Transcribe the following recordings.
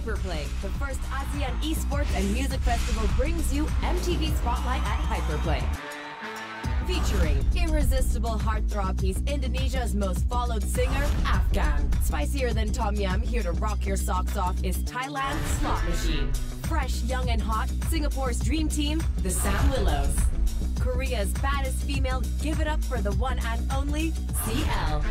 Hyperplay, the first ASEAN esports and music festival, brings you MTV Spotlight at Hyperplay. Featuring irresistible heartthrob, he's Indonesia's most followed singer, Afghan. Spicier than Tom Yum, here to rock your socks off is Thailand's Slot Machine. Fresh, young and hot, Singapore's dream team, the Sam Willows. Korea's baddest female, give it up for the one and only CL.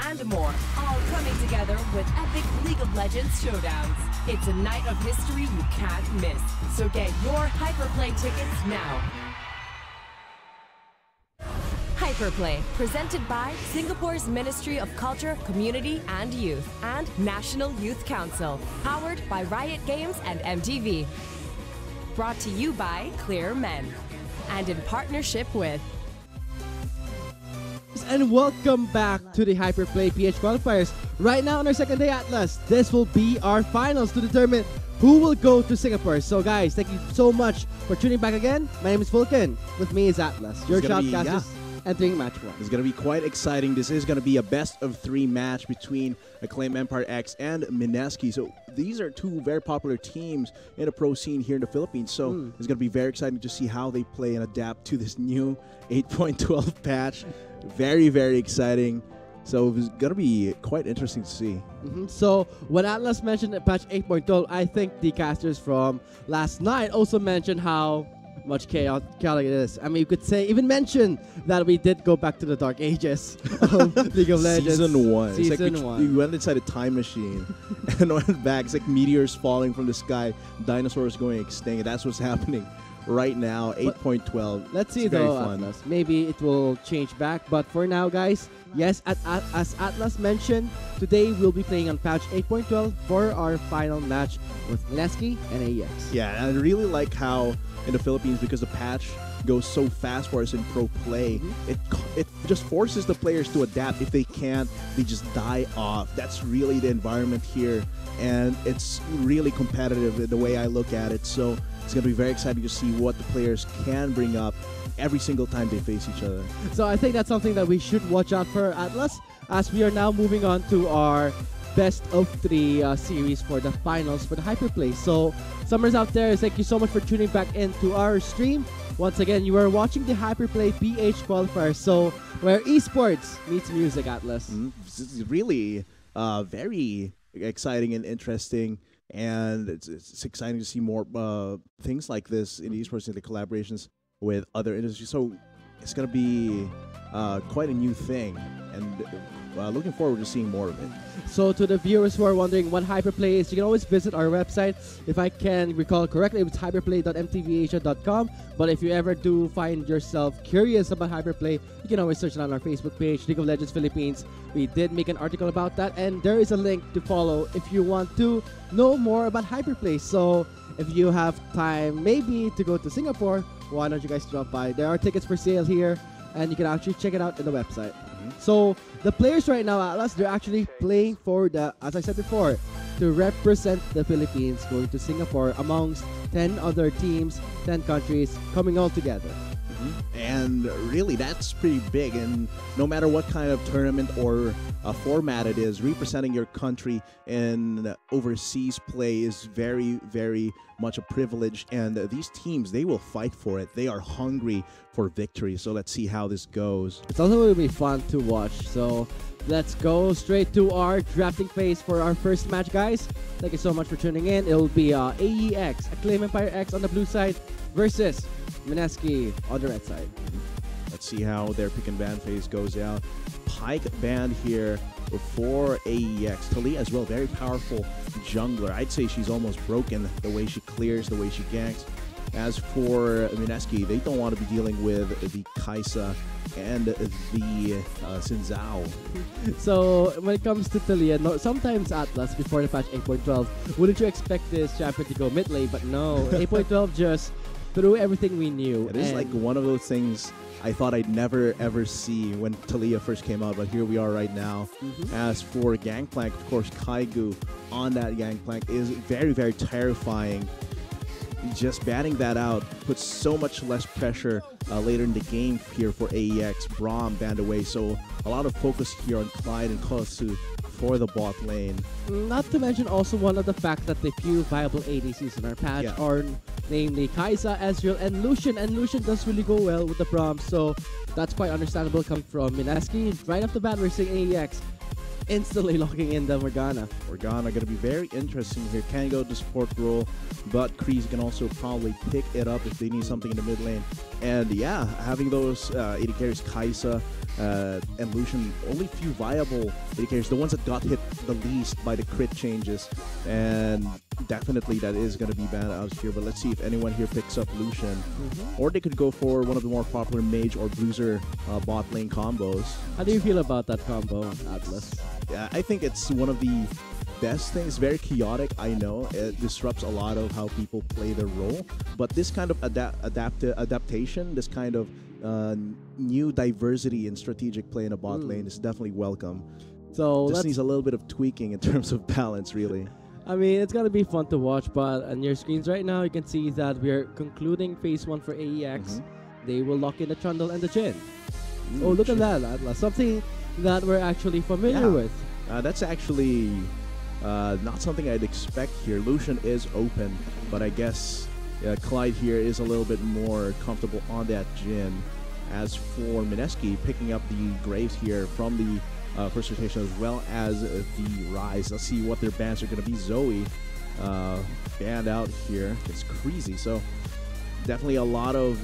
And more, all coming together with epic League of Legends showdowns. It's a night of history you can't miss. So get your Hyperplay tickets now. Hyperplay, presented by Singapore's Ministry of Culture, Community and Youth and National Youth Council. Powered by Riot Games and MTV. Brought to you by Clear Men. And in partnership with... And welcome back to the Hyperplay PH Qualifiers. Right now on our second day, Atlas, this will be our finals to determine who will go to Singapore. So guys, thank you so much for tuning back again. My name is Vulcan. With me is Atlas. Your shoutcasters entering match one. It's going to be quite exciting. This is going to be a best-of-3 match between Acclaim Empire X and Mineski. So these are two very popular teams in the pro scene here in the Philippines. So it's going to be very exciting to see how they play and adapt to this new 8.12 patch. Very, very exciting. So it's going to be quite interesting to see. So when Atlas mentioned patch 8.12, I think the casters from last night also mentioned how much chaotic it is. I mean, you could say, even mention that we did go back to the dark ages of League of Legends. Season 1. Season it's like 1. We went inside a time machine and went back. It's like meteors falling from the sky, dinosaurs going extinct. That's what's happening right now, 8.12. Let's see though, Atlas. Maybe it will change back. But for now, guys, yes, as Atlas mentioned, today we'll be playing on patch 8.12 for our final match with Mineski and AEX. Yeah, and I really like how in the Philippines, because the patch goes so fast for us in pro play, it just forces the players to adapt. If they can't, they just die off. That's really the environment here, and it's really competitive the way I look at it. So it's going to be very exciting to see what the players can bring up every single time they face each other. So I think that's something that we should watch out for, Atlas, as we are now moving on to our best-of-3 series for the finals for the Hyperplay. So, Summers out there, thank you so much for tuning back into our stream. Once again, you are watching the Hyperplay PH Qualifier, so where esports meets music, Atlas. This is really very exciting and interesting, and it's exciting to see more things like this in esports and the collaborations with other industries. So it's going to be quite a new thing, and looking forward to seeing more of it. So to the viewers who are wondering what Hyperplay is, you can always visit our website. If I can recall correctly, it's hyperplay.mtvasia.com. But if you ever do find yourself curious about Hyperplay, you can always search it on our Facebook page, League of Legends Philippines. We did make an article about that, and there is a link to follow if you want to know more about Hyperplay. So if you have time maybe to go to Singapore, why don't you guys drop by? There are tickets for sale here, and you can actually check it out in the website. So the players right now, Atlas, they're actually playing for the, as I said before, to represent the Philippines going to Singapore amongst 10 other teams, 10 countries coming all together. And really, that's pretty big. And no matter what kind of tournament or format it is, representing your country in overseas play is very, very much a privilege. And these teams, they will fight for it. They are hungry for victory. So let's see how this goes. It's also going to be fun to watch. So let's go straight to our drafting phase for our first match, guys. Thank you so much for tuning in. It will be AEX, Acclaim Empire X on the blue side versus Mineski on the red side. Let's see how their pick and ban phase goes out. Pike banned here for AEX. Talia as well, very powerful jungler. I'd say she's almost broken the way she clears, the way she ganks. As for Mineski, they don't want to be dealing with the Kaisa and the Xin Zhao. So when it comes to Talia, sometimes Atlas before the patch 8.12, wouldn't you expect this champion to go mid lane? But no, 8.12 just threw everything we knew. It is like one of those things I thought I'd never ever see when Talia first came out, but here we are right now. As for Gangplank, of course, Kaigu on that Gangplank is very, very terrifying. Just banning that out puts so much less pressure later in the game here for AEX. Braum banned away, so a lot of focus here on Clyde and Kosu for the bot lane. Not to mention also one of the fact that the few viable ADCs in our patch are namely Kai'Sa, Ezreal, and Lucian. And Lucian does really go well with the Braum, so that's quite understandable coming from Mineski. Right off the bat, we're seeing AEX instantly locking in the Morgana. Morgana going to be very interesting here. Can go to support role, but Kreese can also probably pick it up if they need something in the mid lane. And yeah, having those AD carries, Kai'Sa and Lucian, only few viable AD carries, the ones that got hit the least by the crit changes. And definitely that is going to be bad out here, but let's see if anyone here picks up Lucian. Or they could go for one of the more popular mage or bruiser bot lane combos. How do you feel about that combo, Atlas? Yeah, I think it's one of the best things. Very chaotic, I know. It disrupts a lot of how people play their role. But this kind of adaptation, this kind of new diversity in strategic play in a bot lane is definitely welcome. So just needs a little bit of tweaking in terms of balance, really. I mean, it's going to be fun to watch, but on your screens right now, you can see that we're concluding phase 1 for AEX. They will lock in the Trundle and the Jhin. Oh, look at that, Atlas. Something that we're actually familiar with. That's actually not something I'd expect here. Lucian is open, but I guess Clyde here is a little bit more comfortable on that Jhin. As for Mineski, picking up the Graves here from the first rotation as well as the Rise. Let's see what their bans are going to be. Zoe banned out here. It's crazy. So definitely a lot of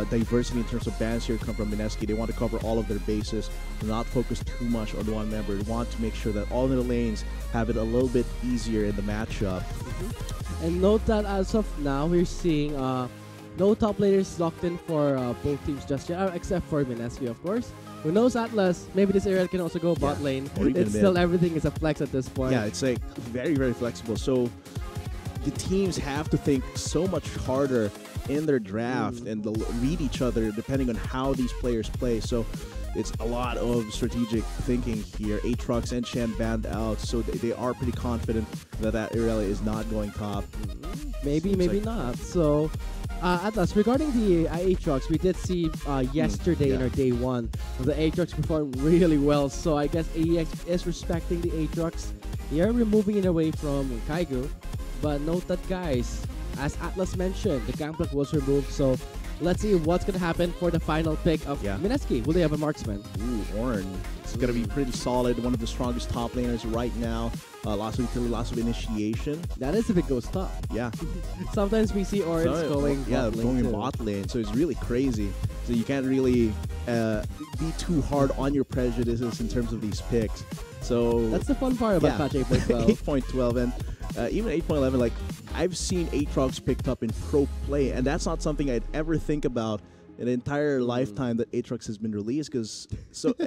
diversity in terms of bans here come from Mineski. They want to cover all of their bases, not focus too much on one member. They want to make sure that all of the lanes have it a little bit easier in the matchup. And note that as of now, we're seeing no top laners locked in for both teams just yet, except for Mineski, of course. Who knows, Atlas? Maybe this area can also go bot lane. It's still everything is a flex at this point. Yeah, it's like very, very flexible. So the teams have to think so much harder in their draft and read each other depending on how these players play. So it's a lot of strategic thinking here. Aatrox and Shen banned out, so they are pretty confident that that Irelia is not going top. Maybe not. So Atlas, regarding the Aatrox, we did see yesterday in our day 1, the Aatrox performed really well. So I guess AEX is respecting the Aatrox. They are removing it away from Kaigu. But note that, guys, as Atlas mentioned, the Gangplank was removed. So let's see what's going to happen for the final pick of Mineski. Will they have a marksman? Ooh, Ornn. It's going to be pretty solid. One of the strongest top laners right now. Lots of utility, lots of initiation. That is if it goes top. Yeah. Sometimes we see Ornn's going bot lane. So it's really crazy. So you can't really be too hard on your prejudices in terms of these picks. So that's the fun part about patch 8.12. 8.12 and even 8.11. Like, I've seen Aatrox picked up in pro play, and that's not something I'd ever think about an entire lifetime that Aatrox has been released. Because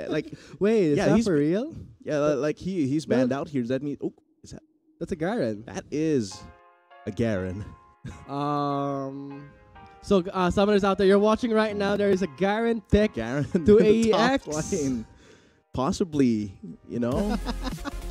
like, wait, is that for real? Yeah, like he's banned out here. Does that mean? Oh, is that? That's a Garen. That is a Garen. So summoners out there, you're watching right now. There is a Garen pick to AEX. Possibly, you know.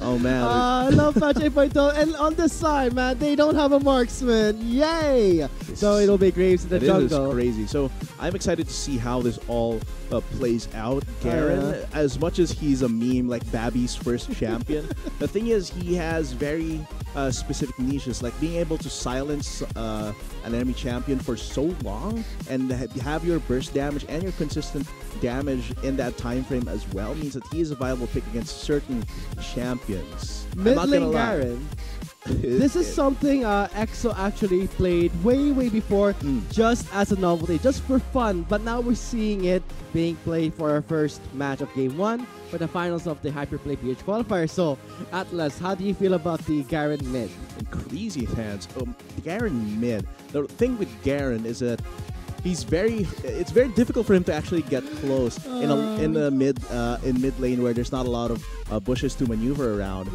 Oh man. I love patch 8.12. And on this side, man, they don't have a marksman. Yay! So it'll be Graves in the jungle. This is crazy. So I'm excited to see how this all plays out. Garen, as much as he's a meme like Babby's first champion, the thing is he has very specific niches, like being able to silence an enemy champion for so long and have your burst damage and your consistent damage in that time frame as well means that he is a viable pick against certain champions. Mid lane Garen. This is something EXO actually played way before, just as a novelty, just for fun. But now we're seeing it being played for our first match of Game 1 for the finals of the Hyperplay PH Qualifier. So, Atlas, how do you feel about the Garen mid? Crazy fans. Garen mid. The thing with Garen is that it's very difficult for him to actually get close in mid lane where there's not a lot of bushes to maneuver around.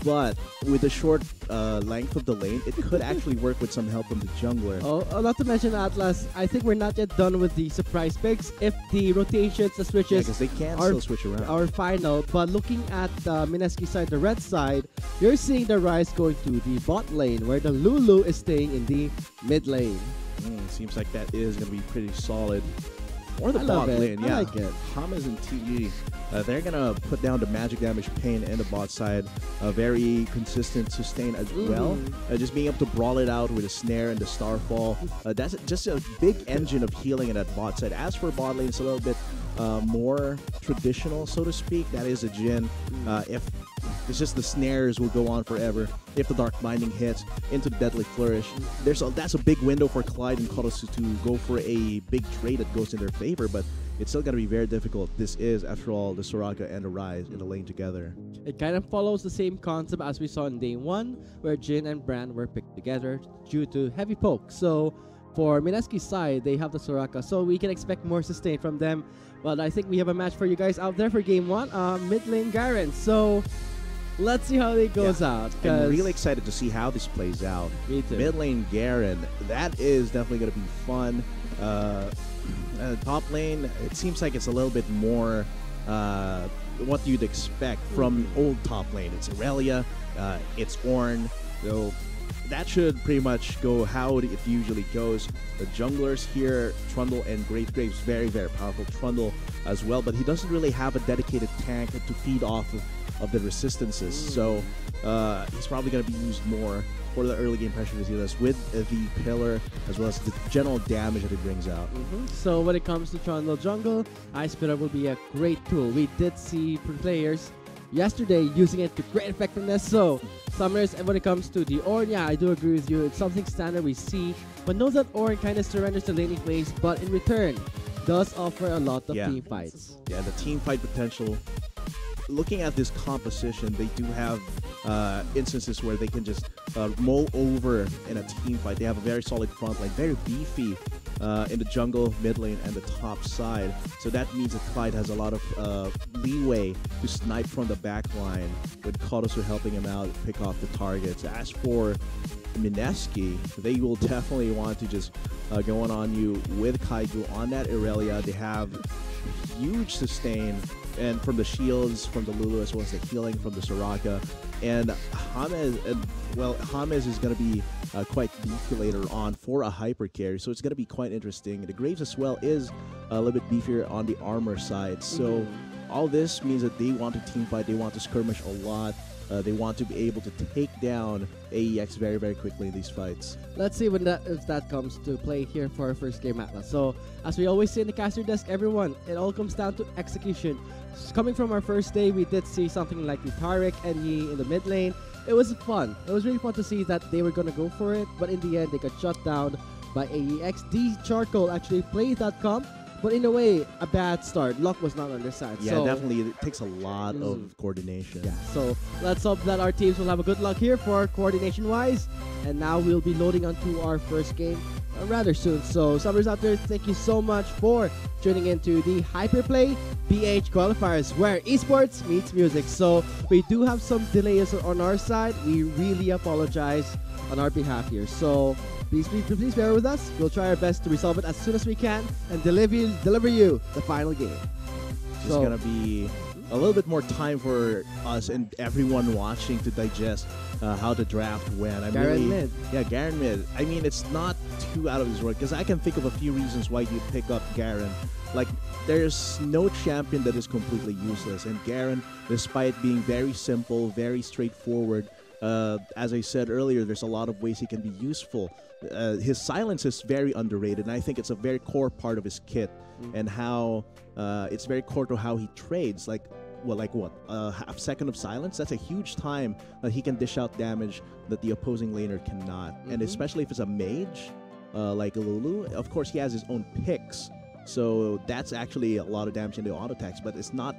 But with the short length of the lane, it could actually work with some help from the jungler. Not to mention, Atlas, I think we're not yet done with the surprise picks. If the rotations, the switches, because they can still switch around. Are final. But looking at the Mineski side, the red side, you're seeing the Rise going to the bot lane, where the Lulu is staying in the mid lane. Seems like that is going to be pretty solid Or the I love bot it. lane, I yeah. like it. Hamas and TG, they're gonna put down the magic damage pain in the bot side. Very consistent sustain as well. Just being able to brawl it out with a snare and the starfall. That's just a big engine of healing in that bot side. As for bot lane, it's a little bit more traditional, so to speak. That is a Jhin. If it's just the snares will go on forever. If the Dark Binding hits into the Deadly Flourish, that's a big window for Clyde and Kotosu to go for a big trade that goes in their favor, but it's still going to be very difficult. This is, after all, the Soraka and the Rise in the lane together. It kind of follows the same concept as we saw in day 1, where Jhin and Bran were picked together due to heavy poke. So for Mineski's side, they have the Soraka, so we can expect more sustain from them. But I think we have a match for you guys out there for game 1, mid lane Garen. So let's see how it goes out. I'm really excited to see how this plays out. Me too. Mid lane Garen, that is definitely going to be fun. Top lane, it seems like it's a little bit more what you'd expect from old top lane. It's Irelia, it's Ornn, so that should pretty much go how it usually goes. The junglers here, Trundle and Great Graves, very, very powerful. Trundle as well, but he doesn't really have a dedicated tank to feed off of the resistances, so he's probably going to be used more for the early game pressure to see this with the pillar as well as the general damage that it brings out. So when it comes to Trundle jungle, Ice Spitter will be a great tool. We did see players yesterday using it to great effectiveness. So Summoners, and when it comes to the Ornn, yeah, I do agree with you. It's something standard we see, but knows that Ornn kind of surrenders the laning phase, but in return does offer a lot of team fights. Yeah, the team fight potential. Looking at this composition, they do have instances where they can just mull over in a team fight. They have a very solid front line, very beefy in the jungle, mid lane, and the top side. So that means that Clyde has a lot of leeway to snipe from the back line, with Kotosu helping him out, pick off the targets. As for Mineski, they will definitely want to just go on you with Kaigu on that Irelia. They have huge sustain, and from the shields, from the Lulu, as well as the healing from the Soraka. And James is going to be quite beefy later on for a hyper carry, so it's going to be quite interesting. The Graves as well is a little bit beefier on the armor side, so all this means that they want to team fight, they want to skirmish a lot. They want to be able to take down AEX very, very quickly in these fights. Let's see when if that comes to play here for our first game, Atlas. So, as we always say in the caster desk, everyone, it all comes down to execution. Coming from our first day, we did see something like the Taric and Yi in the mid lane. It was fun. It was really fun to see that they were going to go for it, but in the end, they got shut down by AEX. The Charcoal actually played that comp, but in a way, a bad start. Luck was not on their side. Yeah, so, definitely. It takes a lot of coordination. Yeah, so let's hope that our teams will have a good luck here for coordination-wise. And now we'll be loading onto our first game rather soon. So, Summers out there, thank you so much for tuning into the Hyperplay BH Qualifiers, where esports meets music. So, we do have some delays on our side. We really apologize on our behalf here. So, please bear with us. We'll try our best to resolve it as soon as we can and deliver you the final game. It's going to be a little bit more time for us and everyone watching to digest how the draft went. Garen mid. Yeah, Garen mid. I mean, it's not too out of his work, because I can think of a few reasons why you'd pick up Garen. Like, there's no champion that is completely useless, and Garen, despite being very simple, very straightforward, as I said earlier, there's a lot of ways he can be useful. His silence is very underrated, and I think it's a very core part of his kit, and how it's very core to how he trades. Like what? Half second of silence? That's a huge time that he can dish out damage that the opposing laner cannot. And especially if it's a mage, like a Lulu, of course he has his own picks, so that's actually a lot of damage in the auto attacks, but it's not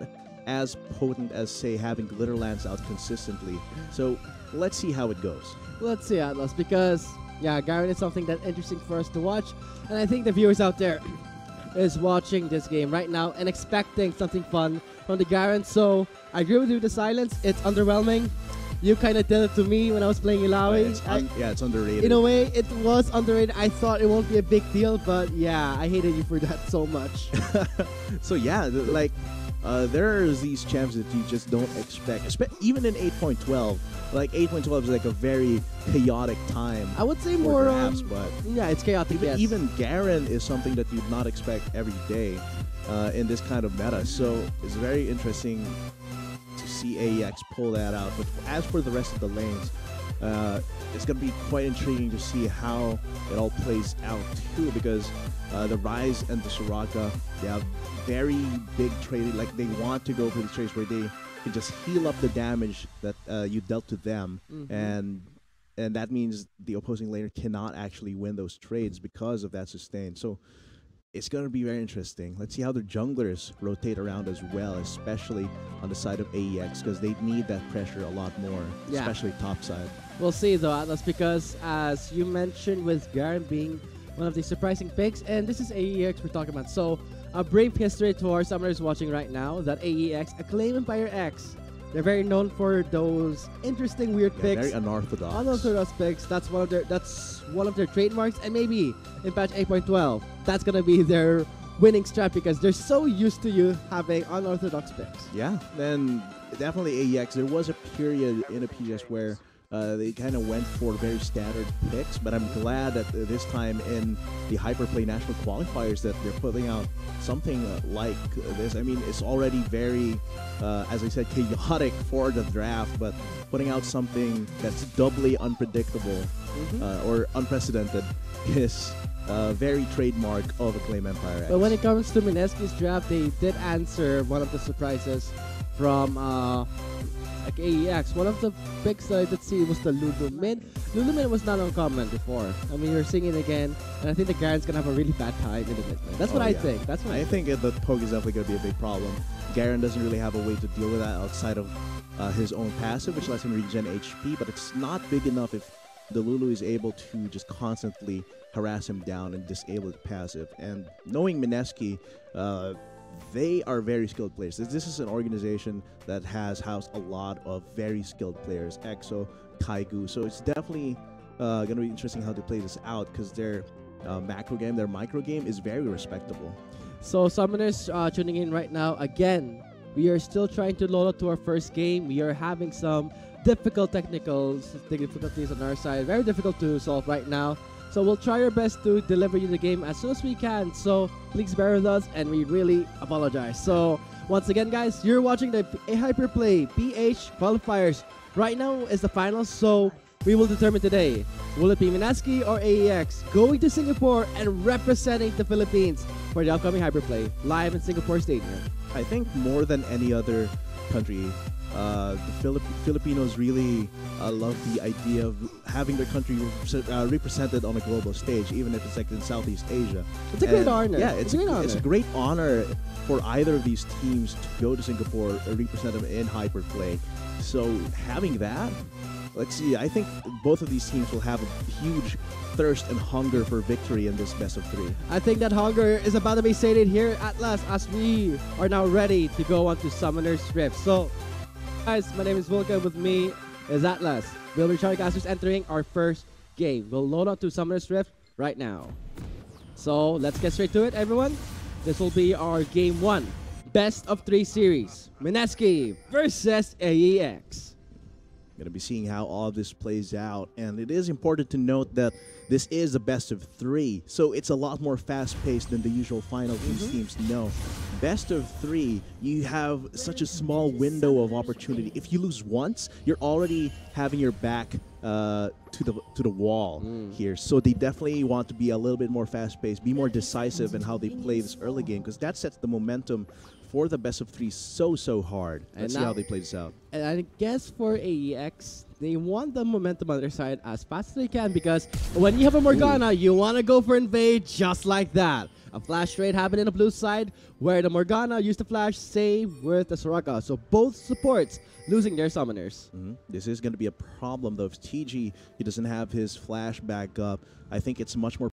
as potent as, say, having Glitter Lance out consistently. So let's see how it goes. Let's see, Atlas, because yeah, Garen is something that's interesting for us to watch, and I think the viewers out there is watching this game right now and expecting something fun from the Garen. So I agree with you with the silence. It's underwhelming. You kind of did it to me when I was playing Ilaoi. It's underrated. In a way, it was underrated. I thought it won't be a big deal, but yeah, I hated you for that so much. So yeah, like, there's these champs that you just don't expect. Even in 8.12, like 8.12 is like a very chaotic time. I would say for more. drafts, but Yeah, it's chaotic. even, Yes. even Garen is something that you'd not expect every day in this kind of meta. So it's very interesting to see AEX pull that out. But as for the rest of the lanes, it's going to be quite intriguing to see how it all plays out too, because the Rise and the Soraka, they have very big trading. Like, they want to go for these trades where they can just heal up the damage that you dealt to them, and that means the opposing laner cannot actually win those trades because of that sustain. So it's going to be very interesting. Let's see how the junglers rotate around as well, especially on the side of AEX, because they need that pressure a lot more, especially top side. We'll see though, Atlas, because as you mentioned with Garen being one of the surprising picks, and this is AEX we're talking about. So a brief history to our summoners watching right now, that AEX, Acclaim Empire X, they're very known for those interesting weird picks. Very unorthodox. Unorthodox picks. That's one of their trademarks, and maybe in patch 8.12, that's gonna be their winning strat because they're so used to you having unorthodox picks. Yeah, then definitely AEX. There was a period in a PGS where they kind of went for very standard picks, but I'm glad that this time in the Hyperplay National Qualifiers that they're putting out something like this. I mean, it's already very, as I said, chaotic for the draft, but putting out something that's doubly unpredictable or unprecedented is very trademark of Acclaim Empire X. But when it comes to Mineski's draft, they did answer one of the surprises from like AEX. One of the picks that I did see was the Lulumin. Lulumin was not uncommon before. I mean, you're seeing it again, and I think the Garen's gonna have a really bad time in the mid lane. That's what I think. That's what I think the poke is definitely gonna be a big problem. Garen doesn't really have a way to deal with that outside of his own passive, which lets him regen HP, but it's not big enough if the Lulu is able to just constantly harass him down and disable his passive. And knowing Mineski, they are very skilled players. This is an organization that has housed a lot of very skilled players, EXO, Kaigu. So it's definitely going to be interesting how they play this out, because their macro game, their micro game is very respectable. So summoners tuning in right now, again, we are still trying to load up to our first game. We are having some difficult difficulties on our side. Very difficult to solve right now. So we'll try our best to deliver you the game as soon as we can. So please bear with us, and we really apologize. So once again, guys, you're watching the Hyperplay PH Qualifiers. Right now is the finals, so we will determine today. Will it be Mineski or AEX going to Singapore and representing the Philippines for the upcoming Hyperplay live in Singapore Stadium? I think more than any other country, the Filipinos really love the idea of having their country represented on a global stage, even if it's like in Southeast Asia. It's a great honor. Yeah, it's a great honor for either of these teams to go to Singapore and represent them in Hyperplay. So having that, let's see, I think both of these teams will have a huge thirst and hunger for victory in this best of three. I think that hunger is about to be sated here at last as we are now ready to go on to Summoner's Rift. So, guys, my name is Vulcan. With me is Atlas. We'll be Charcasters entering our first game. We'll load on to Summoner's Rift right now. So, let's get straight to it, everyone. This will be our Game 1. Best of 3 series. Mineski versus AEX. Going to be seeing how all of this plays out, and it is important to note that this is a best of 3, so it's a lot more fast-paced than the usual final these teams know. Best of 3, you have such a small window of opportunity. If you lose once, you're already having your back to the wall here. So they definitely want to be a little bit more fast-paced, be more decisive in how they play this early game, because that sets the momentum for the best of 3 so hard. Let's see how they play this out. And I guess for AEX, they want the momentum on their side as fast as they can, because when you have a Morgana, you want to go for invade just like that. A flash trade happened in the blue side where the Morgana used to flash, same with the Soraka. So both supports losing their summoners. This is going to be a problem though. If TG, he doesn't have his flash back up, I think it's much more